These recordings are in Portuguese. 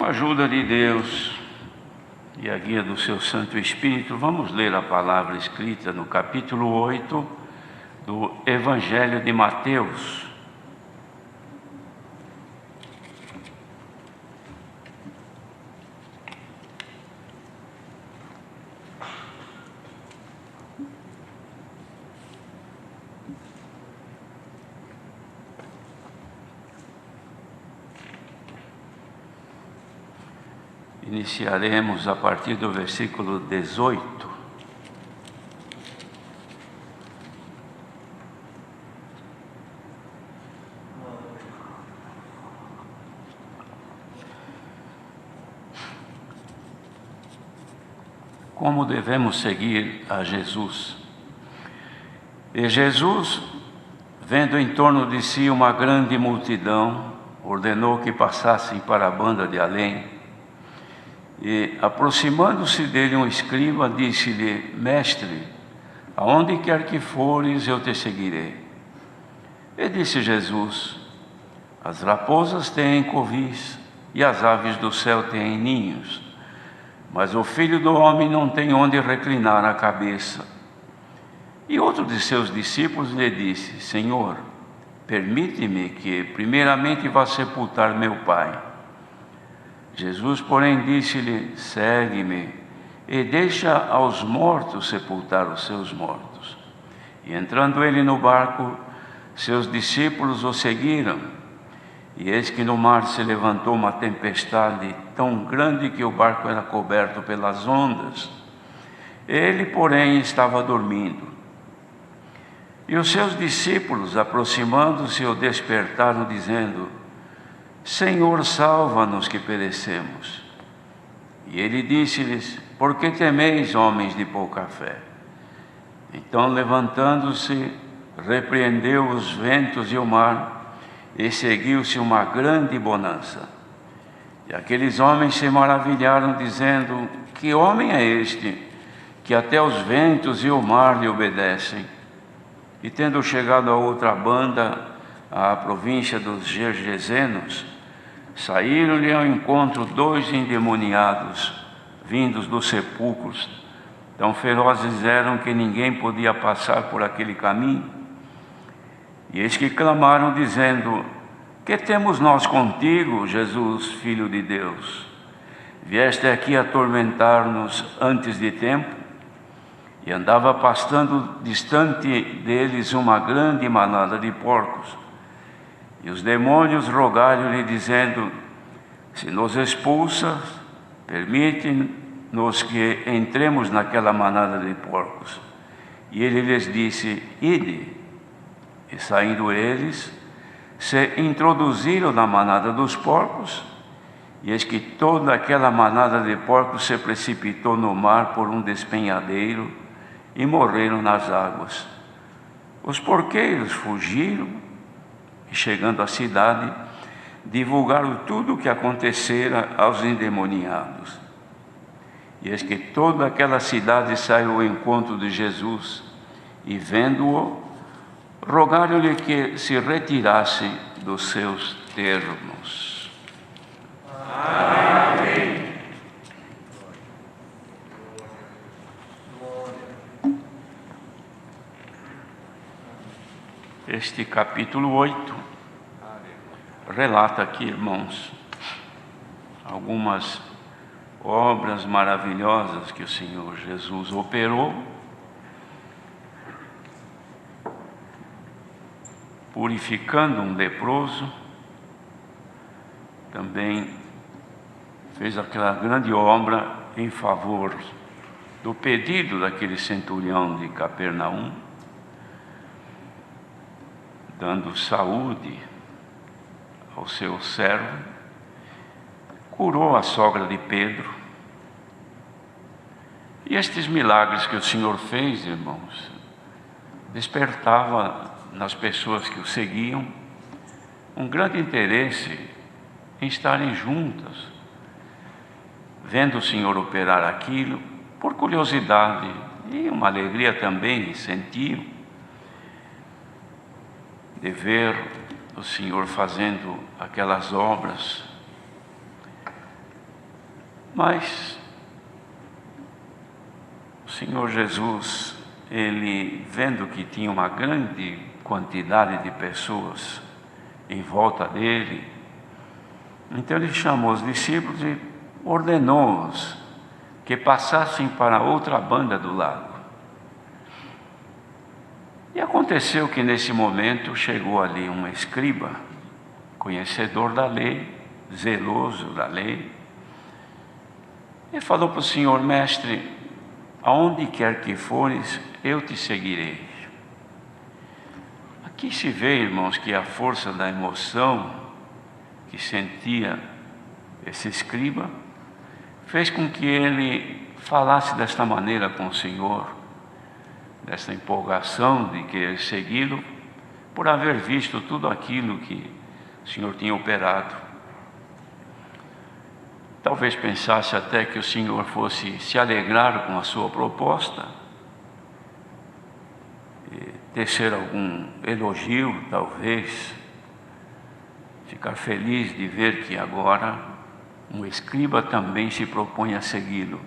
Com a ajuda de Deus e a guia do seu Santo Espírito, vamos ler a palavra escrita no capítulo 8 do Evangelho de Mateus. Iniciaremos a partir do versículo 18. Como devemos seguir a Jesus? E Jesus, vendo em torno de si uma grande multidão, ordenou que passassem para a banda de além. E, aproximando-se dele um escriba, disse-lhe: Mestre, aonde quer que fores, eu te seguirei. E disse Jesus: As raposas têm covis, e as aves do céu têm ninhos, mas o Filho do Homem não tem onde reclinar a cabeça. E outro de seus discípulos lhe disse: Senhor, permite-me que primeiramente vá sepultar meu pai. Jesus, porém, disse-lhe: Segue-me e deixa aos mortos sepultar os seus mortos. E entrando ele no barco, seus discípulos o seguiram. E eis que no mar se levantou uma tempestade tão grande que o barco era coberto pelas ondas. Ele, porém, estava dormindo. E os seus discípulos, aproximando-se, o despertaram, dizendo: Senhor, salva-nos que perecemos. E ele disse-lhes: Por que temeis, homens de pouca fé? Então, levantando-se, repreendeu os ventos e o mar, e seguiu-se uma grande bonança. E aqueles homens se maravilharam, dizendo: Que homem é este, que até os ventos e o mar lhe obedecem? E tendo chegado a outra banda, à província dos Gergesenos, saíram-lhe ao encontro 2 endemoniados, vindos dos sepulcros. Tão ferozes eram que ninguém podia passar por aquele caminho. E eis que clamaram, dizendo: Que temos nós contigo, Jesus, Filho de Deus? Vieste aqui atormentar-nos antes de tempo? E andava pastando distante deles uma grande manada de porcos. E os demônios rogaram-lhe, dizendo: Se nos expulsas, permite-nos que entremos naquela manada de porcos. E ele lhes disse: Ide. E saindo eles, se introduziram na manada dos porcos, e eis que toda aquela manada de porcos se precipitou no mar por um despenhadeiro e morreram nas águas. Os porqueiros fugiram e, chegando à cidade, divulgaram tudo o que acontecera aos endemoniados. E eis que toda aquela cidade saiu ao encontro de Jesus, e vendo-o, rogaram-lhe que se retirasse dos seus termos. Amém. Este capítulo 8 relata aqui, irmãos, algumas obras maravilhosas que o Senhor Jesus operou, purificando um leproso. Também fez aquela grande obra em favor do pedido daquele centurião de Capernaum, dando saúde ao seu servo. Curou a sogra de Pedro. E estes milagres que o Senhor fez, irmãos, despertava nas pessoas que o seguiam um grande interesse em estarem juntas, vendo o Senhor operar aquilo, por curiosidade e uma alegria também sentiam de ver o Senhor fazendo aquelas obras. Mas o Senhor Jesus, ele vendo que tinha uma grande quantidade de pessoas em volta dele, então ele chamou os discípulos e ordenou-os que passassem para a outra banda do lago. E aconteceu que nesse momento chegou ali um escriba, conhecedor da lei, zeloso da lei, e falou para o Senhor: mestre, aonde quer que fores, eu te seguirei. Aqui se vê, irmãos, que a força da emoção que sentia esse escriba fez com que ele falasse desta maneira com o Senhor, dessa empolgação de querer segui-lo, por haver visto tudo aquilo que o Senhor tinha operado. Talvez pensasse até que o Senhor fosse se alegrar com a sua proposta, tecer algum elogio, talvez, ficar feliz de ver que agora um escriba também se propõe a segui-lo.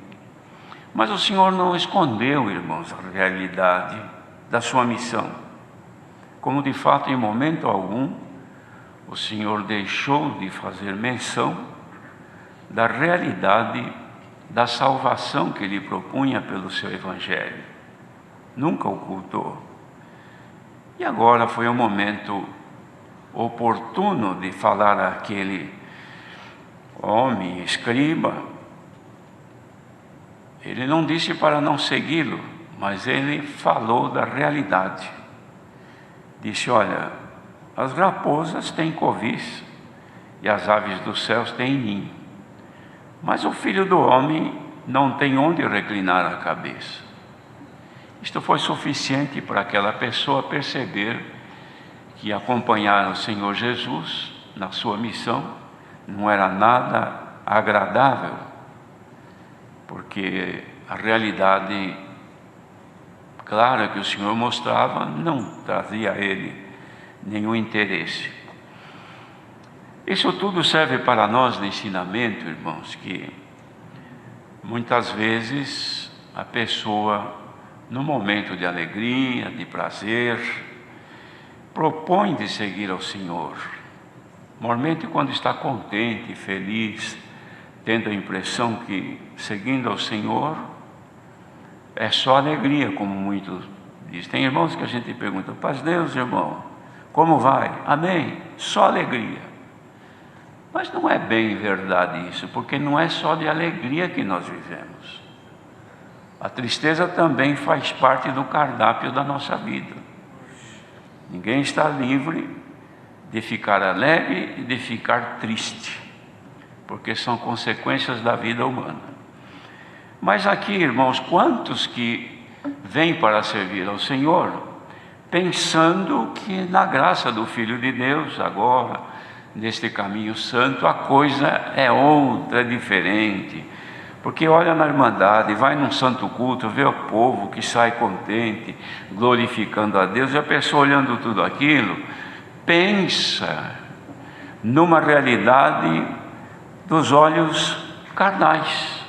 Mas o Senhor não escondeu, irmãos, a realidade da sua missão. Como de fato em momento algum o Senhor deixou de fazer menção da realidade da salvação que ele propunha pelo seu Evangelho. Nunca ocultou. E agora foi o momento oportuno de falar àquele homem, escriba. Ele não disse para não segui-lo, mas ele falou da realidade. Disse: olha, as raposas têm covis e as aves dos céus têm ninho, mas o Filho do Homem não tem onde reclinar a cabeça. Isto foi suficiente para aquela pessoa perceber que acompanhar o Senhor Jesus na sua missão não era nada agradável, porque a realidade clara que o Senhor mostrava não trazia a ele nenhum interesse. Isso tudo serve para nós de ensinamento, irmãos, que muitas vezes a pessoa, no momento de alegria, de prazer, propõe de seguir ao Senhor. Normalmente quando está contente, feliz, tendo a impressão que seguindo ao Senhor é só alegria, como muitos dizem. Tem irmãos que a gente pergunta: paz Deus, irmão, como vai? Amém, só alegria. Mas não é bem verdade isso, porque não é só de alegria que nós vivemos. A tristeza também faz parte do cardápio da nossa vida. Ninguém está livre de ficar alegre e de ficar triste, porque são consequências da vida humana. Mas aqui, irmãos, quantos que vêm para servir ao Senhor, pensando que na graça do Filho de Deus, agora, neste caminho santo, a coisa é outra, é diferente. Porque olha na Irmandade, vai num santo culto, vê o povo que sai contente, glorificando a Deus, e a pessoa olhando tudo aquilo, pensa numa realidade dos olhos carnais.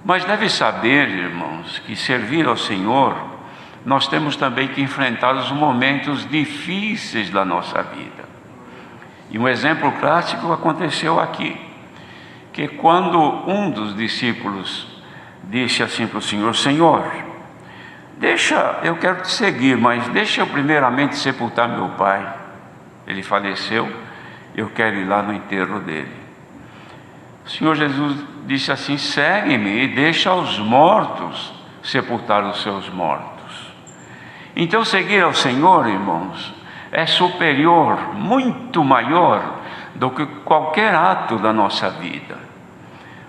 Mas deve saber, irmãos, que servir ao Senhor, nós temos também que enfrentar os momentos difíceis da nossa vida. E um exemplo clássico aconteceu aqui, que quando um dos discípulos disse assim para o Senhor: Senhor, eu quero te seguir, mas deixa eu primeiramente sepultar meu pai. Ele faleceu, eu quero ir lá no enterro dele. O Senhor Jesus disse assim: segue-me e deixa os mortos sepultar os seus mortos. Então seguir ao Senhor, irmãos, é superior, muito maior do que qualquer ato da nossa vida,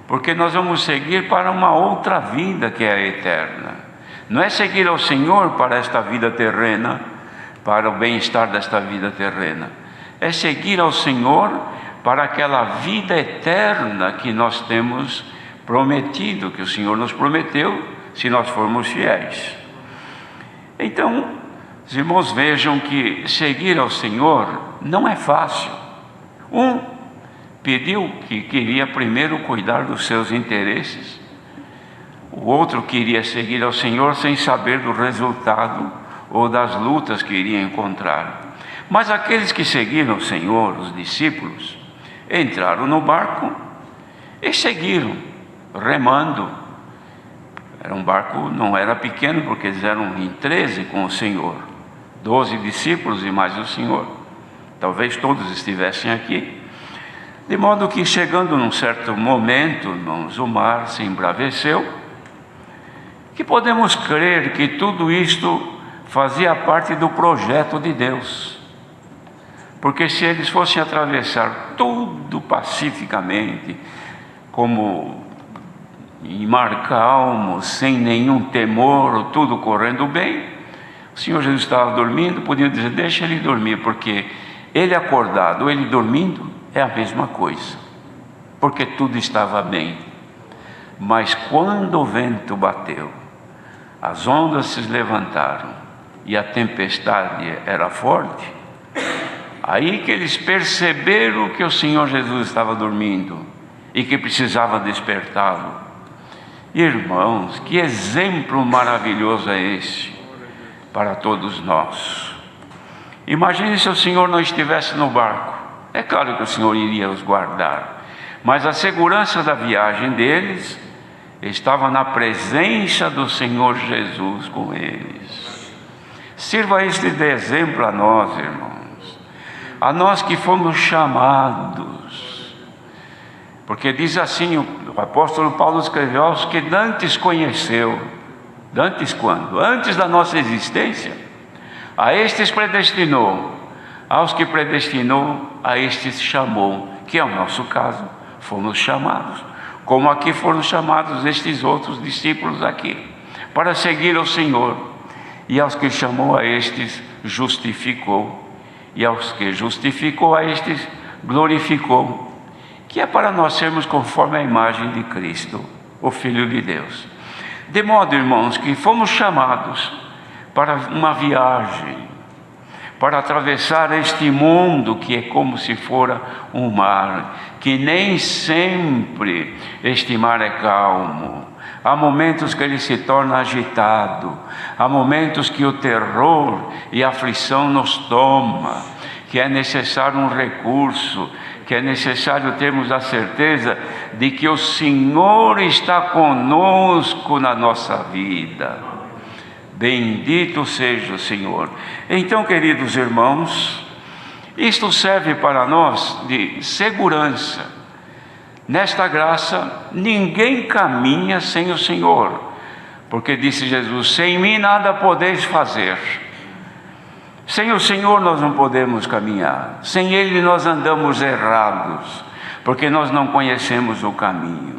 porque nós vamos seguir para uma outra vida que é a eterna. Não é seguir ao Senhor para esta vida terrena, para o bem-estar desta vida terrena, é seguir ao Senhor para aquela vida eterna que nós temos prometido, que o Senhor nos prometeu, se nós formos fiéis. Então, os irmãos vejam que seguir ao Senhor não é fácil. pediu que queria primeiro cuidar dos seus interesses. O outro queria seguir ao Senhor sem saber do resultado ou das lutas que iria encontrar. Mas aqueles que seguiram o Senhor, os discípulos, entraram no barco e seguiram, remando. Era um barco, não era pequeno, porque eles eram em 13 com o Senhor, 12 discípulos e mais o Senhor. Talvez todos estivessem aqui. De modo que, chegando num certo momento, irmãos, o mar se embraveceu, que podemos crer que tudo isto fazia parte do projeto de Deus. Porque se eles fossem atravessar tudo pacificamente, como em mar calmo, sem nenhum temor, tudo correndo bem, o Senhor Jesus estava dormindo, podiam dizer, deixa ele dormir, porque ele acordado ou ele dormindo é a mesma coisa, porque tudo estava bem. Mas quando o vento bateu, as ondas se levantaram e a tempestade era forte, aí que eles perceberam que o Senhor Jesus estava dormindo e que precisava despertá-lo. Irmãos, que exemplo maravilhoso é esse para todos nós. Imagine se o Senhor não estivesse no barco. É claro que o Senhor iria os guardar, mas a segurança da viagem deles estava na presença do Senhor Jesus com eles. Sirva este de exemplo a nós, irmãos, a nós que fomos chamados, porque diz assim, o apóstolo Paulo escreveu, aos que dantes conheceu. Dantes quando? Antes da nossa existência. A estes predestinou, aos que predestinou, a estes chamou, que é o nosso caso, fomos chamados, como aqui foram chamados estes outros discípulos aqui, para seguir o Senhor. E aos que chamou, a estes justificou, e aos que justificou, a estes glorificou, que é para nós sermos conforme a imagem de Cristo, o Filho de Deus. De modo, irmãos, que fomos chamados para uma viagem, para atravessar este mundo que é como se fora um mar, que nem sempre este mar é calmo. Há momentos que ele se torna agitado, há momentos que o terror e a aflição nos toma, que é necessário um recurso, que é necessário termos a certeza de que o Senhor está conosco na nossa vida. Bendito seja o Senhor. Então, queridos irmãos, isto serve para nós de segurança. Nesta graça, ninguém caminha sem o Senhor, porque disse Jesus, sem mim nada podeis fazer. Sem o Senhor nós não podemos caminhar, sem Ele nós andamos errados, porque nós não conhecemos o caminho.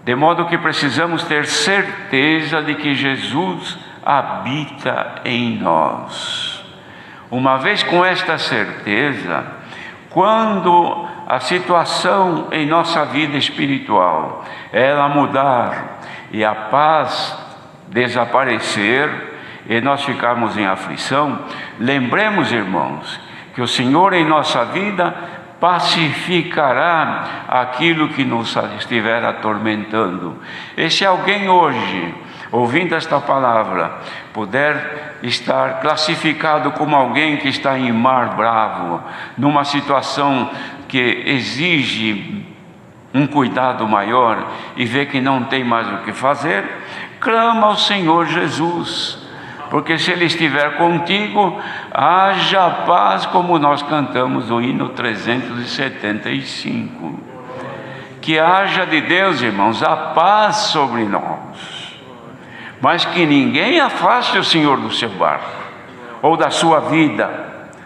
De modo que precisamos ter certeza de que Jesus habita em nós. Uma vez com esta certeza, quando a situação em nossa vida espiritual ela mudar e a paz desaparecer e nós ficarmos em aflição, lembremos, irmãos, que o Senhor em nossa vida pacificará aquilo que nos estiver atormentando. E se alguém hoje, ouvindo esta palavra, puder estar classificado como alguém que está em mar bravo, numa situação que exige um cuidado maior e vê que não tem mais o que fazer, clama ao Senhor Jesus, porque se Ele estiver contigo, haja paz, como nós cantamos o hino 375. Que haja de Deus, irmãos, a paz sobre nós, mas que ninguém afaste o Senhor do seu barco, ou da sua vida.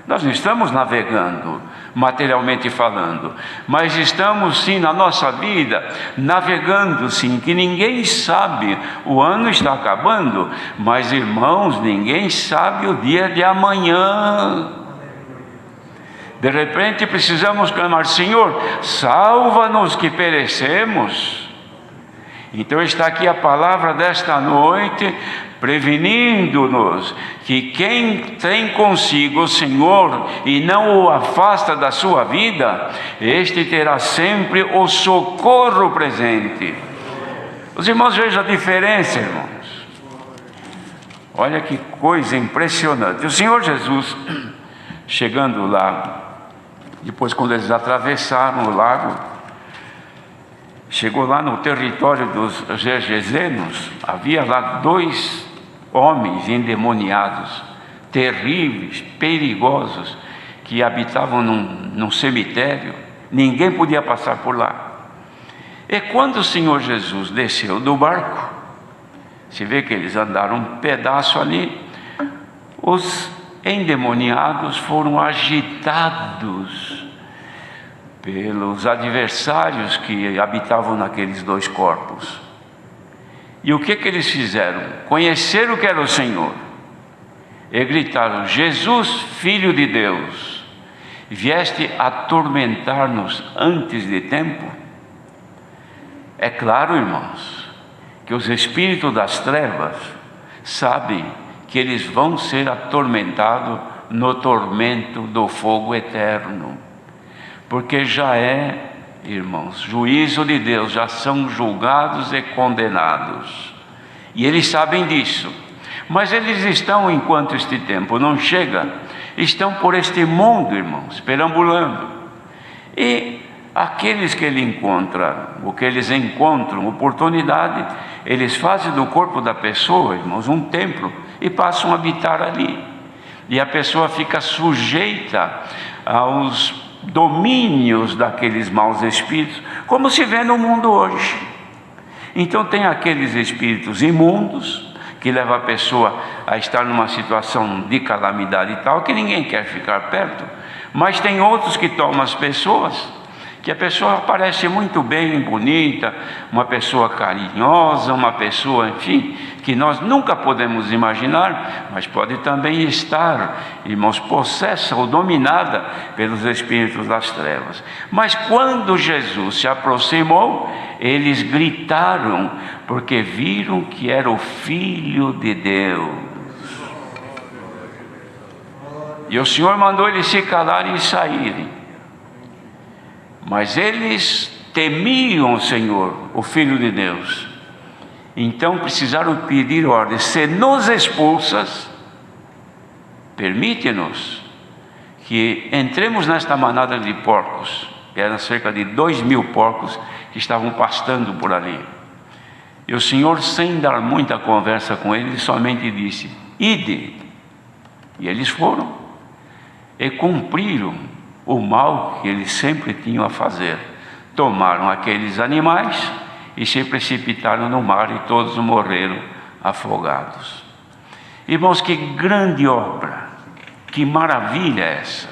Nós não estamos navegando, materialmente falando, mas estamos sim na nossa vida, navegando sim, que ninguém sabe, o ano está acabando, mas irmãos, ninguém sabe o dia de amanhã. De repente precisamos clamar, Senhor, salva-nos que perecemos. Então está aqui a palavra desta noite, prevenindo-nos que quem tem consigo o Senhor e não o afasta da sua vida, este terá sempre o socorro presente. Os irmãos, vejam a diferença, irmãos. Olha que coisa impressionante. O Senhor Jesus, chegando lá, depois quando eles atravessaram o lago, chegou lá no território dos Gergesenos, havia lá 2 homens endemoniados, terríveis, perigosos, que habitavam num cemitério, ninguém podia passar por lá. E quando o Senhor Jesus desceu do barco, se vê que eles andaram um pedaço ali, os endemoniados foram agitados pelos adversários que habitavam naqueles 2 corpos. E o que eles fizeram? Conheceram que era o Senhor e gritaram: Jesus, Filho de Deus, vieste atormentar-nos antes de tempo? É claro, irmãos, que os espíritos das trevas sabem que eles vão ser atormentados no tormento do fogo eterno, porque já é, irmãos, juízo de Deus, já são julgados e condenados, e eles sabem disso. Mas eles estão, enquanto este tempo não chega, estão por este mundo, irmãos, perambulando, e aqueles que eles encontram oportunidade, eles fazem do corpo da pessoa, irmãos, um templo e passam a habitar ali, e a pessoa fica sujeita aos domínios daqueles maus espíritos, como se vê no mundo hoje. Então tem aqueles espíritos imundos que levam a pessoa a estar numa situação de calamidade e tal, que ninguém quer ficar perto. Mas tem outros que tomam as pessoas, que a pessoa parece muito bem, bonita, uma pessoa carinhosa, uma pessoa, enfim, que nós nunca podemos imaginar, mas pode também estar, irmãos, possessa ou dominada pelos espíritos das trevas. Mas quando Jesus se aproximou, eles gritaram, porque viram que era o Filho de Deus. E o Senhor mandou eles se calarem e saírem. Mas eles temiam o Senhor, o Filho de Deus. Então precisaram pedir ordem: se nos expulsas, permite-nos que entremos nesta manada de porcos. Eram cerca de 2.000 porcos que estavam pastando por ali. E o Senhor, sem dar muita conversa com eles, somente disse: ide. E eles foram e cumpriram o mal que eles sempre tinham a fazer. Tomaram aqueles animais e se precipitaram no mar, e todos morreram afogados. Irmãos, que grande obra, que maravilha é essa,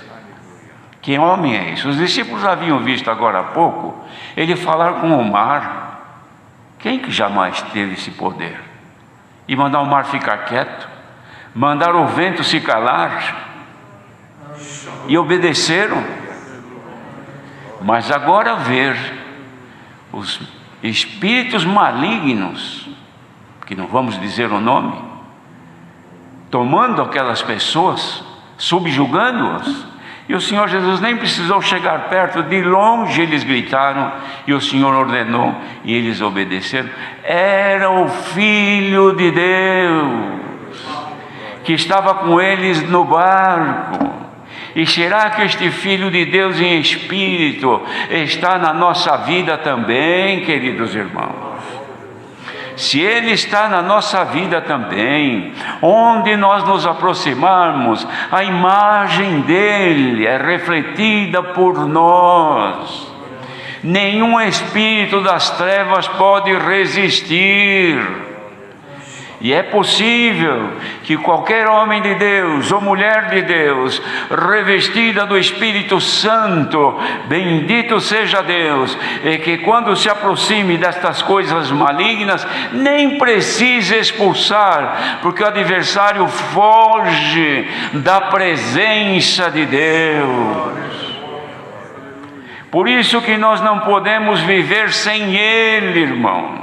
que homem é esse? Os discípulos haviam visto agora há pouco ele falar com o mar. Quem que jamais teve esse poder? E mandar o mar ficar quieto, mandar o vento se calar, e obedeceram. Mas agora ver os espíritos malignos, que não vamos dizer o nome, tomando aquelas pessoas, subjugando-as, e o Senhor Jesus nem precisou chegar perto, de longe eles gritaram, e o Senhor ordenou, e eles obedeceram. Era o Filho de Deus que estava com eles no barco. E será que este Filho de Deus em espírito está na nossa vida também, queridos irmãos? Se Ele está na nossa vida também, onde nós nos aproximarmos, a imagem dEle é refletida por nós. Nenhum espírito das trevas pode resistir. E é possível que qualquer homem de Deus ou mulher de Deus, revestida do Espírito Santo, bendito seja Deus, e que quando se aproxime destas coisas malignas, nem precise expulsar, porque o adversário foge da presença de Deus. Por isso que nós não podemos viver sem Ele, irmão.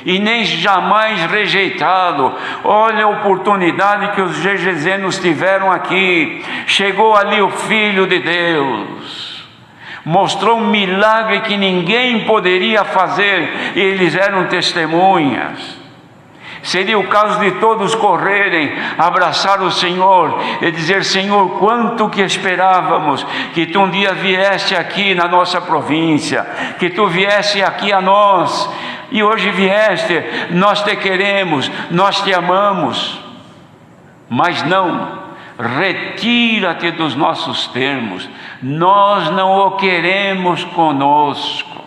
e nem jamais rejeitado. Olha a oportunidade que os GGZenos tiveram aqui. Chegou ali o Filho de Deus, mostrou um milagre que ninguém poderia fazer, e eles eram testemunhas. Seria o caso de todos correrem, abraçar o Senhor e dizer: Senhor, quanto que esperávamos que Tu um dia viesse aqui na nossa província, que Tu viesse aqui a nós, e hoje vieste. Nós Te queremos, nós Te amamos, mas não, retira-te dos nossos termos, nós não o queremos conosco.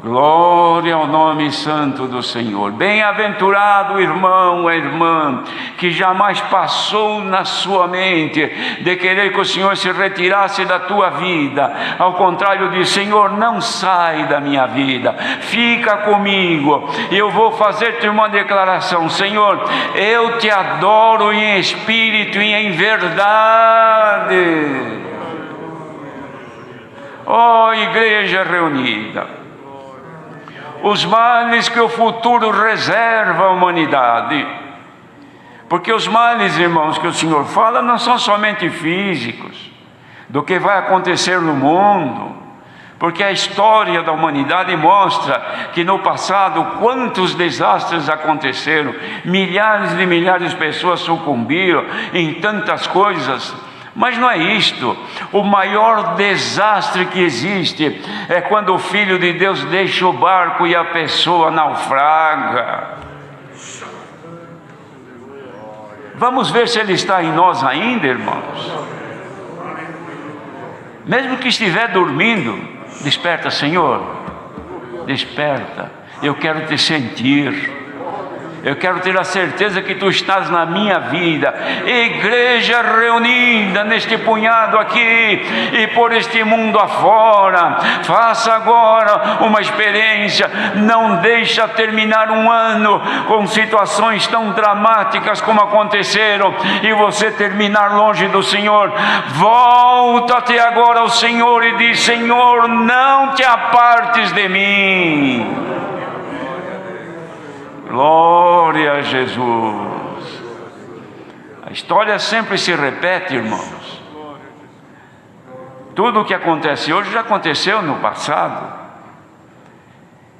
Glória ao nome santo do Senhor. Bem-aventurado o irmão, a irmã, que jamais passou na sua mente de querer que o Senhor se retirasse da tua vida. Ao contrário, diz: Senhor, não sai da minha vida, fica comigo. E eu vou fazer-te uma declaração: Senhor, eu te adoro em espírito e em verdade. Ó igreja reunida, os males que o futuro reserva à humanidade, porque os males, irmãos, que o Senhor fala não são somente físicos, do que vai acontecer no mundo, porque a história da humanidade mostra que no passado quantos desastres aconteceram, milhares de milhares de pessoas sucumbiram em tantas coisas. Mas não é isto. O maior desastre que existe é quando o Filho de Deus deixa o barco e a pessoa naufraga. Vamos ver se Ele está em nós ainda, irmãos. Mesmo que estiver dormindo, desperta, Senhor, desperta. Eu quero te sentir. Eu quero ter a certeza que Tu estás na minha vida. Igreja reunida neste punhado aqui e por este mundo afora, faça agora uma experiência. Não deixa terminar um ano com situações tão dramáticas como aconteceram e você terminar longe do Senhor. Volta-te agora ao Senhor e diz: Senhor, não te apartes de mim. Glória a Jesus. A história sempre se repete, irmãos. Tudo o que acontece hoje já aconteceu no passado.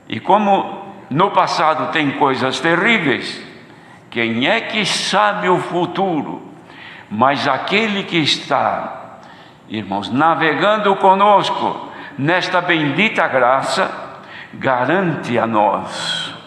E como no passado tem coisas terríveis, quem é que sabe o futuro? Mas aquele que está, irmãos, navegando conosco nesta bendita graça, garante a nós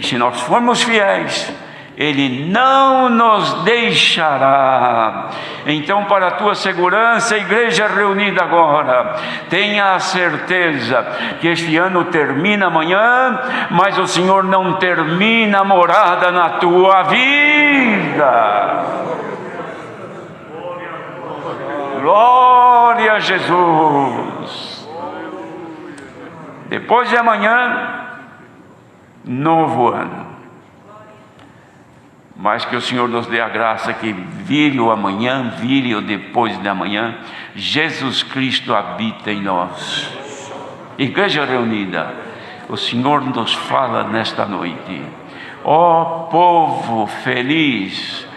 que, se nós formos fiéis, Ele não nos deixará. Então, para a tua segurança, igreja reunida agora, tenha a certeza que este ano termina amanhã, mas o Senhor não termina a morada na tua vida. Glória a Jesus. Depois de amanhã, novo ano. Mas que o Senhor nos dê a graça que vire o amanhã, vire o depois de amanhã, Jesus Cristo habita em nós. Igreja reunida, o Senhor nos fala nesta noite: ó povo feliz,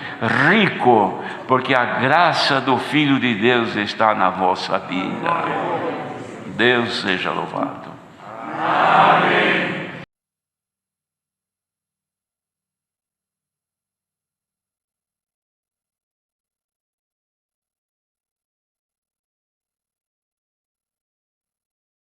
rico, porque a graça do Filho de Deus está na vossa vida. Deus seja louvado. Amém.